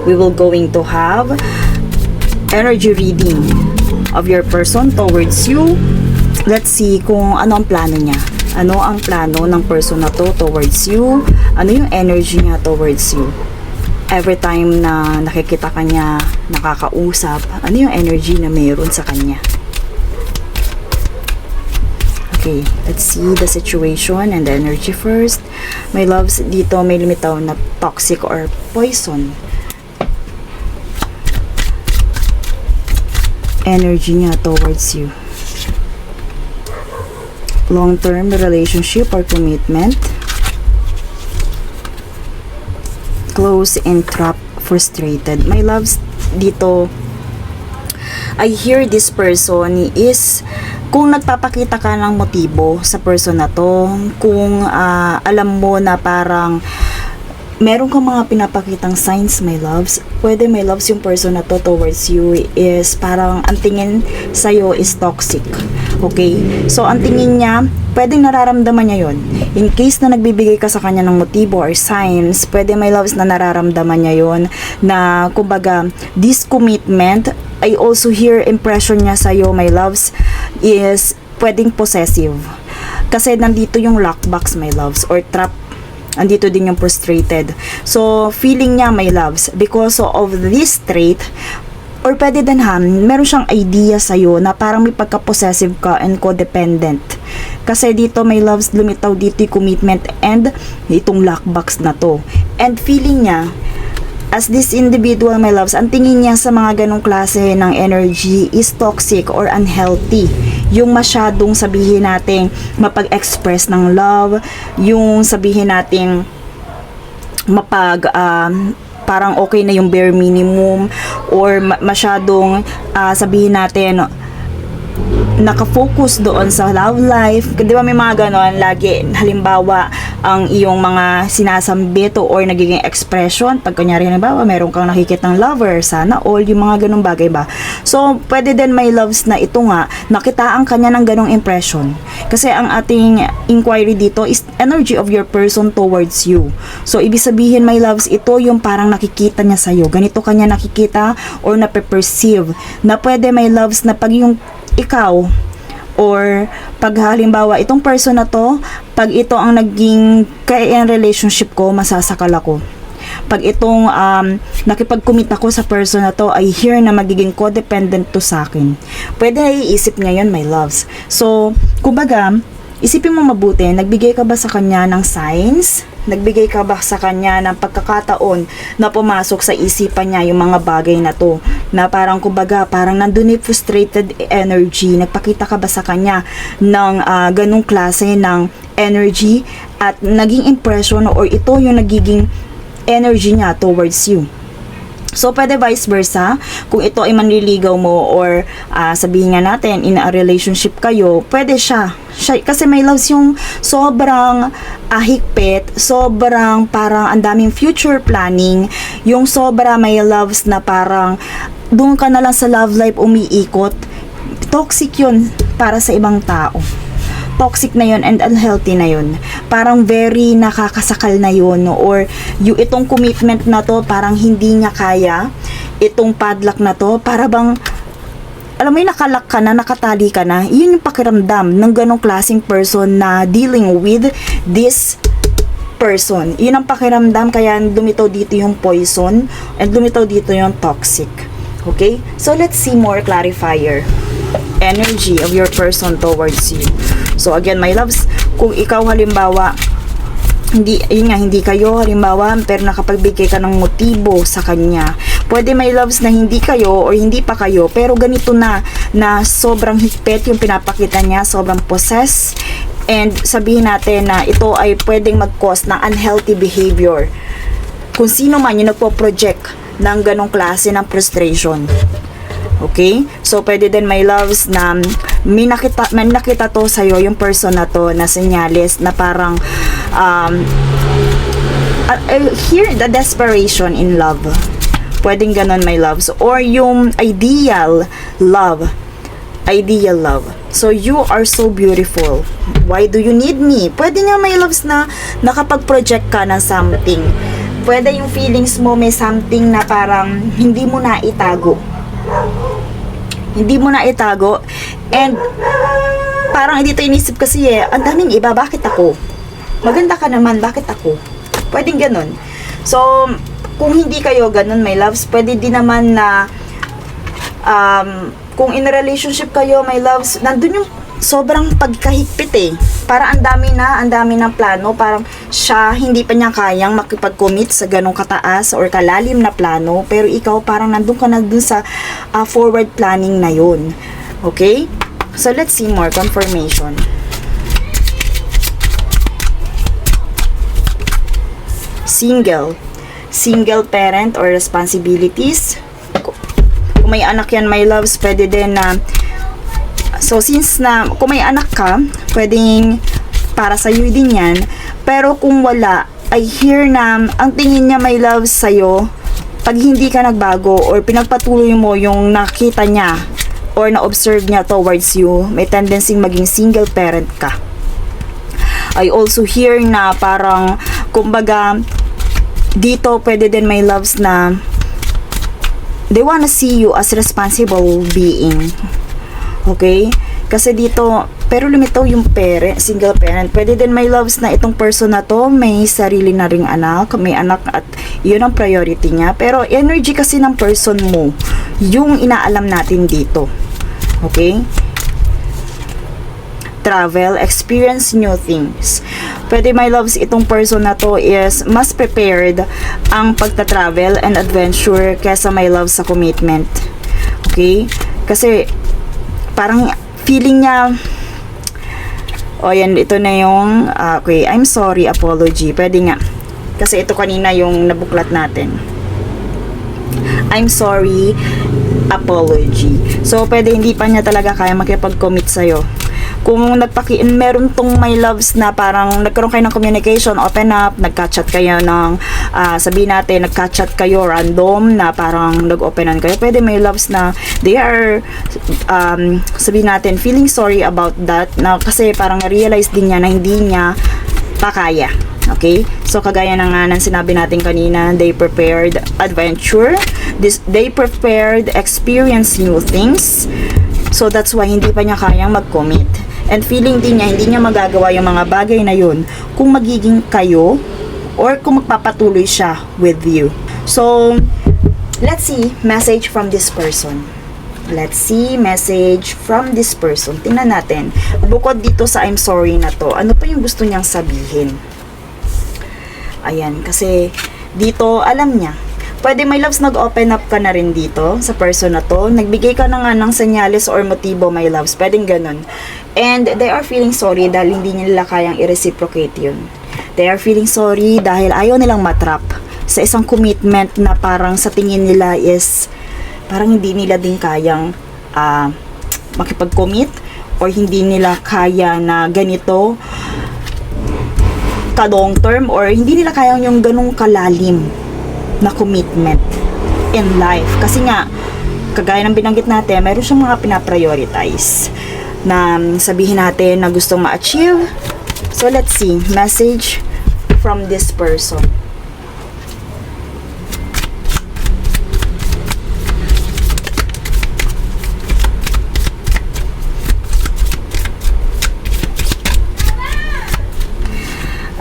we will going to have energy reading of your person towards you. Let's see kung ano ang plano niya. Ano ang plano ng person na to towards you? Ano yung energy niya towards you? Every time na nakikita ka niya, nakakausap, ano yung energy na mayroon sa kanya? Okay, let's see the situation and the energy first. My loves, dito may limitaw na toxic or poison. Energy niya towards you. Long-term relationship or commitment. Close and trapped, frustrated. My loves, dito I hear this person is kung nagpapakita ka ng motibo sa person na to, kung alam mo na parang meron kang mga pinapakitang signs, my loves, pwede my loves yung person na to towards you is parang ang tingin sa'yo is toxic. Okay? So, ang tingin niya, pwedeng nararamdaman niya yon. In case na nagbibigay ka sa kanya ng motibo or signs, pwede my loves na nararamdaman niya yon na, kumbaga, this commitment, I also hear impression niya sa'yo, my loves, is pwedeng possessive. Kasi nandito yung lockbox, my loves, or trap. Andito din yung frustrated. So, feeling niya, my loves, because of this trait, or pwede din meron siyang idea sa'yo na parang may pagka-possessive ka and codependent. Kasi dito, my loves, lumitaw dito yung commitment and itong lockbox na to. And feeling niya, as this individual, my loves, ang tingin niya sa mga ganong klase ng energy is toxic or unhealthy. Yung masyadong sabihin natin mapag-express ng love, yung sabihin natin parang okay na yung bare minimum, or masyadong sabihin natin nakafocus doon sa love life. Di ba may mga ganon lagi, halimbawa ang iyong mga sinasambit or nagiging expression pag kunyari halimbawa meron kang nakikitang lover, sana all, yung mga ganong bagay ba. So pwede din my loves na ito nga nakitaan kanya ng ganong impression, kasi ang ating inquiry dito is energy of your person towards you. So ibig sabihin my loves, ito yung parang nakikita niya sa'yo, ganito kanya nakikita or nape-perceive na pwede my loves na pag yung ikaw or pag halimbawa itong person na to, pag ito ang naging kaya relationship ko, masasakal ako. Pag itong nakipag-commit ako sa person na to, I hear na magiging codependent to sa akin. Pwede na iisip ngayon, my loves. So, kumbaga, isipin mo mabuti, nagbigay ka ba sa kanya ng signs? Nagbigay ka ba sa kanya ng pagkakataon na pumasok sa isipan niya yung mga bagay na to? Na parang kumbaga, parang nandun yung frustrated energy. Nagpakita ka ba sa kanya ng ganung klase ng energy at naging impression or ito yung nagiging energy niya towards you? So, pwede vice versa, kung ito ay manliligaw mo or sabihin nga natin, in a relationship kayo, pwede siya. Kasi may loves yung sobrang higpit, sobrang parang ang daming future planning, yung sobra may loves na parang doon ka na lang sa love life umiikot. Toxic yun para sa ibang tao. Toxic na yun and unhealthy na yun. Parang very nakakasakal na yun, or yung itong commitment na to parang hindi niya kaya. Itong padlock na to para bang alam mo yung nakalak ka na, nakatali ka na. Yun yung pakiramdam ng ganong klaseng person na dealing with this person. Yun ang pakiramdam, kaya lumitaw dito yung poison and lumitaw dito yung toxic. Okay? So let's see more clarifier. Energy of your person towards you. So again, my loves, kung ikaw halimbawa hindi kayo halimbawa pero nakapagbigay ka ng motibo sa kanya, pwede my loves na hindi kayo or hindi pa kayo pero ganito na sobrang higpit yung pinapakita niya, sobrang possess, and sabihin natin na ito ay pwedeng mag-cause ng unhealthy behavior kung sino man yung nagpo-project ng ganong klase ng frustration. Okay? So, pwede din my loves na may nakita to sa'yo, yung person na to, na senyales na parang here, the desperation in love. Pwedeng ganon, my loves. Or yung ideal love. Ideal love. So, you are so beautiful. Why do you need me? Pwede nga, my loves, na nakapag-project ka ng something Pwede yung feelings mo may something na parang hindi mo na itago. Hindi mo na itago. And parang dito inisip kasi ang daming iba, bakit ako? Maganda ka naman, bakit ako? Pwedeng ganun. So, kung hindi kayo ganun, my loves, pwede din naman na kung in a relationship kayo, my loves, nandun yung sobrang pagkahigpit Para ang dami ng plano, parang siya hindi pa niya kayang makipag-commit sa ganong kataas or kalalim na plano, pero ikaw parang nandun ka na dun sa forward planning na yun. Okay? So, let's see more confirmation. Single parent or responsibilities. Kung may anak yan, my loves, pwede din na so since na kung may anak ka, pwedeng para sa iyo din yan. Pero kung wala, I hear na ang tingin niya, my loves, sa'yo, pag hindi ka nagbago or pinagpatuloy mo yung nakita niya or na-observe niya towards you, may tendency maging single parent ka. I also hear na parang kumbaga dito pwede din, my loves, na they wanna see you as responsible being. Okay? Kasi dito, pero lumitaw yung single parent. Pwede din, my loves, na itong person na to may sarili na ring anak, may anak at yun ang priority niya. Pero energy kasi ng person mo, yung inaalam natin dito. Okay? Travel, experience new things. Pwede, my loves, itong person na to is mas prepared ang pagta-travel and adventure kesa, my loves, sa commitment. Okay? Kasi parang feeling niya, yan, ito na yung okay, I'm sorry, apology. Pwede nga. Kasi ito kanina yung nabuklat natin. I'm sorry, apology. So, pwede hindi pa niya talaga kaya makipag-commit sa'yo. Kung meron tong, my loves, na parang nagkaroon kayo ng communication, open up, nagka-chat kayo ng sabihin natin, nagka-chat kayo random na parang nag-openan kayo, pwede, my loves, na they are sabihin natin, feeling sorry about that, na kasi parang realize din niya na hindi niya pa kaya. Okay? So, kagaya na nga ng sinabi natin kanina, they prepared adventure, they prepared experience new things. So, that's why hindi pa niya kayang mag-commit. And feeling din niya, hindi niya magagawa yung mga bagay na yun kung magiging kayo or kung magpapatuloy siya with you. So, let's see message from this person. Let's see message from this person. Tingnan natin. Bukod dito sa I'm sorry na to, ano pa yung gusto niyang sabihin? Ayan, kasi dito, alam niya. Pwede, my loves, nag-open up ka na rin dito sa person na to. Nagbigay ka na nga ng senyales or motibo, my loves. Pwedeng ganun. And they are feeling sorry dahil hindi nila kayang i-reciprocate yun. They are feeling sorry dahil ayaw nilang matrap sa isang commitment na parang sa tingin nila is parang hindi nila din kayang makipag-commit or hindi nila kaya na ganito ka-long term or hindi nila kayang yung ganung kalalim na commitment in life. Kasi nga, kagaya ng binanggit natin, mayroon siyang mga pinaprioritize na sabihin natin na gustong ma-achieve. So, let's see. Message from this person.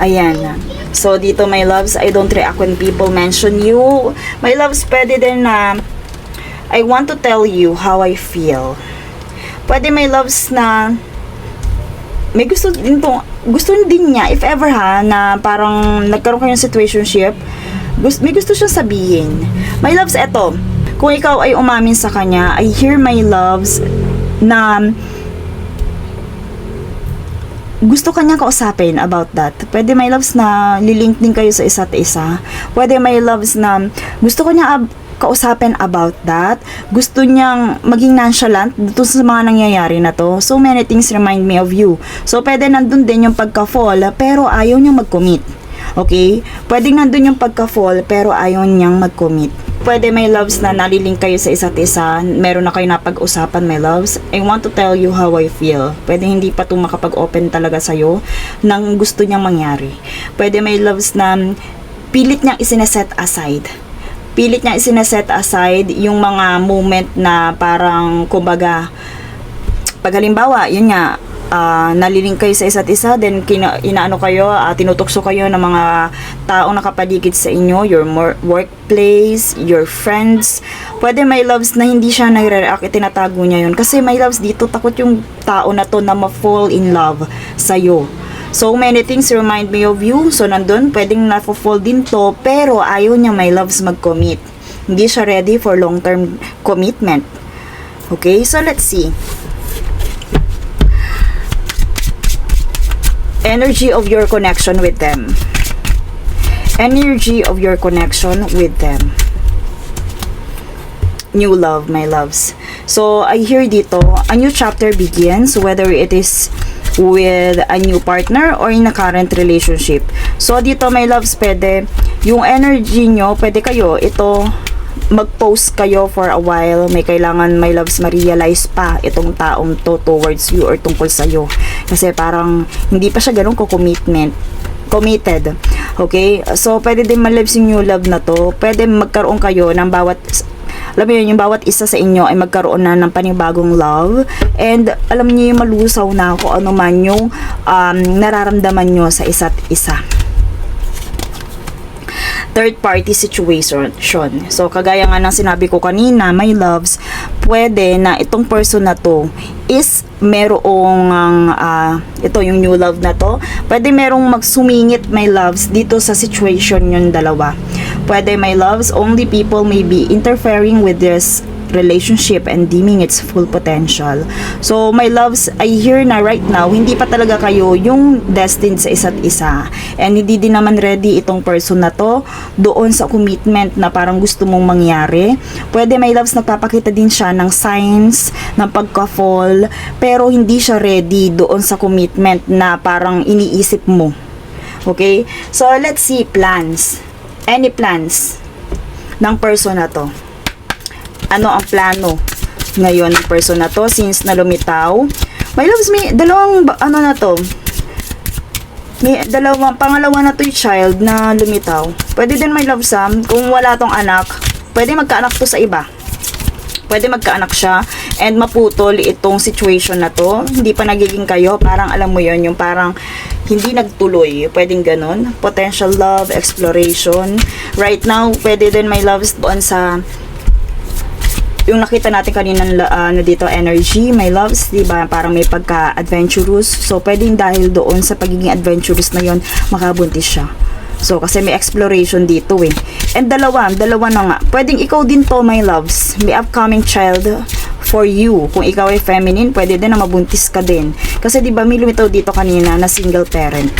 Ayan. So, dito, my loves, I don't react when people mention you. My loves, pwede din na I want to tell you how I feel. Pwede, my loves, na may gusto din niya, if ever na parang nagkaroon kayong situationship, may gusto siyang sabihin. My loves, eto, kung ikaw ay umamin sa kanya, I hear, my loves, na gusto kanya kausapin about that. Pwede, my loves, na lilink din kayo sa isa't isa. Pwede, my loves, na gusto kanya kausapin about that. Gusto niyang maging nonchalant dito sa mga nangyayari na to. So many things remind me of you. So pwede nandun din yung pagka-fall pero ayaw niyang mag-commit. Okay? Pwede nandun yung pagka-fall pero ayaw niyang mag-commit. Pwede, my loves, na nalilink kayo sa isa't isa. Meron na kayo napag-usapan, my loves. I want to tell you how I feel. Pwede hindi pa ito makapag-open talaga sa'yo ng gusto niyang mangyari. Pwede, my loves, na pilit niyang isineset aside. Pilit niyang isineset aside yung mga moment na parang, kumbaga, pag halimbawa, yun nga, naliling kayo sa isa't isa, then inaano kayo, tinutokso kayo ng mga taong nakapaligid sa inyo, your workplace, your friends. Pwede my loves na hindi siya nagre-react, itinatago niya yun. Kasi my loves, dito takot yung tao na to na ma-fall in love sa'yo. So many things remind me of you. So nandun, pwedeng na-fall din to, pero ayaw niya my loves mag-commit. Hindi siya ready for long-term commitment. Okay, so let's see. Energy of your connection with them. Energy of your connection with them. New love, my loves. So, I hear dito, a new chapter begins, whether it is with a new partner or in a current relationship. So, dito, my loves, pwede, yung energy nyo, pwede kayo, ito, mag-post kayo for a while, may kailangan my loves ma-realize pa itong taong to towards you or tungkol sa'yo. Kasi parang hindi pa siya ganun committed. Okay? So, pwede din my loves yung new love na to. Pwede magkaroon kayo ng bawat, alam mo yun, yung bawat isa sa inyo ay magkaroon na ng panibagong love. And alam niyo yung malusaw na kung ano man yung nararamdaman nyo sa isa't isa. Third party situation. So, kagaya nga ng sinabi ko kanina, my loves, pwede na itong person na to is merong ito yung new love na to, pwede merong magsumingit, my loves, dito sa situation yung dalawa. Pwede, my loves, only people may be interfering with this relationship and dimming its full potential. So, my loves, I hear na right now, hindi pa talaga kayo yung destined sa isa't isa. And hindi din naman ready itong person na to doon sa commitment na parang gusto mong mangyari. Pwede, my loves, nagpapakita din siya ng signs ng pagka-fall, pero hindi siya ready doon sa commitment na parang iniisip mo. Okay? So, let's see plans. Any plans ng person na to? Ano ang plano ngayon ng person na to since na lumitaw? My loves, may dalawang ano na to, may pangalawa na to yung child na lumitaw. Pwede din, my loves, kung wala tong anak, pwede magkaanak to sa iba. Pwede magkaanak siya and maputol itong situation na to. Hindi pa nagiging kayo, parang alam mo yon, yung parang hindi nagtuloy. Pwedeng ganun. Potential love, exploration. Right now, pwede din, my loves, doon sa yung nakita natin kanina dito, energy, my loves, diba? Parang may pagka-adventurous. So, pwedeng dahil doon sa pagiging adventurous na yon, makabuntis siya. So, kasi may exploration dito eh. And dalawa na nga. Pwedeng ikaw din to, my loves. May upcoming child for you. Kung ikaw ay feminine, pwede din na mabuntis ka din. Kasi diba, may lumitaw dito kanina na single parent.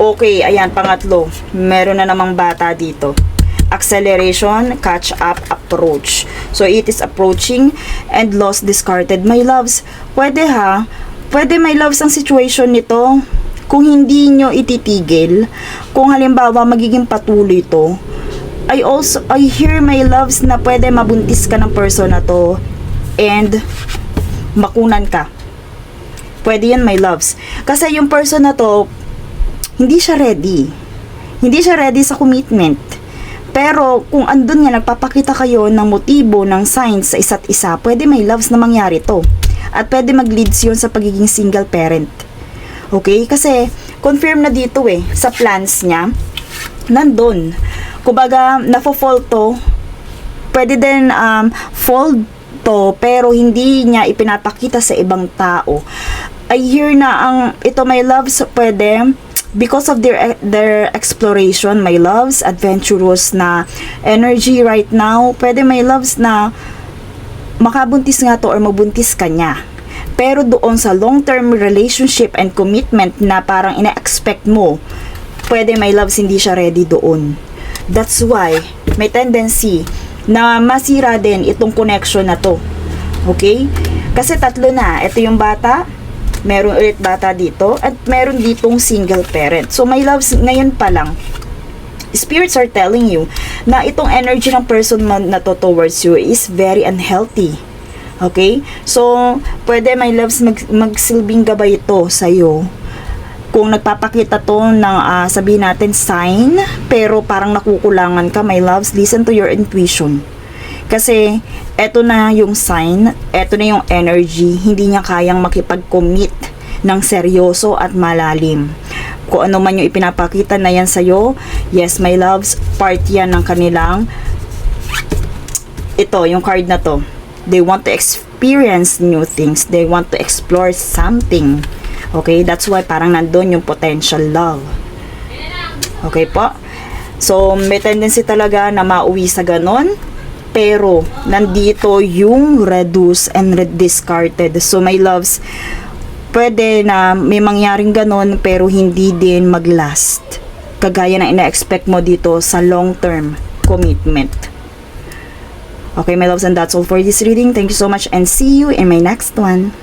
Okay, ayan, pangatlo. Meron na namang bata dito. Acceleration, catch up, approach. So, it is approaching and lost, discarded. My loves, pwede my loves ang situation nito. Kung hindi nyo ititigil, kung halimbawa magiging patuloy to, I hear, my loves, na pwede mabuntis ka ng person na to and makunan ka. Pwede yan, my loves. Kasi yung person na to, hindi siya ready. Hindi siya ready sa commitment. Pero kung andun nga, nagpapakita kayo ng motibo, ng signs sa isa't isa, pwede, my loves, na mangyari to. At pwede mag-leads yun sa pagiging single parent. Okay? Kasi confirm na dito sa plans niya, nandun. Kumbaga, nafo-fall to, pwede din fall to, pero hindi niya ipinapakita sa ibang tao. I hear na ito, my loves, pwede because of their exploration, my loves, adventurous na energy right now, pwede, my loves, na makabuntis nga to or mabuntis ka niya. Pero doon sa long-term relationship and commitment na parang ina-expect mo, pwede, my loves, hindi siya ready doon. That's why may tendency na masira din itong connection na to. Okay? Kasi tatlo na. Ito yung bata, meron ulit bata dito, at meron ditong single parent. So, my loves, ngayon pa lang, spirits are telling you na itong energy ng person na to towards you is very unhealthy. Okay? So, pwede, my loves, magsilbing gabay ito sa'yo kung nagpapakita to ng sabihin natin sign, pero parang nakukulangan ka, my loves, listen to your intuition. Kasi eto na yung sign, eto na yung energy, hindi niya kayang makipag-commit ng seryoso at malalim. Kung ano man yung ipinapakita na yan sa'yo, yes my loves, part yan ng kanilang, ito, yung card na to, they want to experience new things, they want to explore something. Okay, that's why parang nandun yung potential love. Okay po? So, may tendency talaga na mauwi sa ganon. Pero, nandito yung reduce and discarded. So, my loves, pwede na may mangyaring ganon pero hindi din maglast. Kagaya na ina-expect mo dito sa long-term commitment. Okay, my loves, and that's all for this reading. Thank you so much and see you in my next one.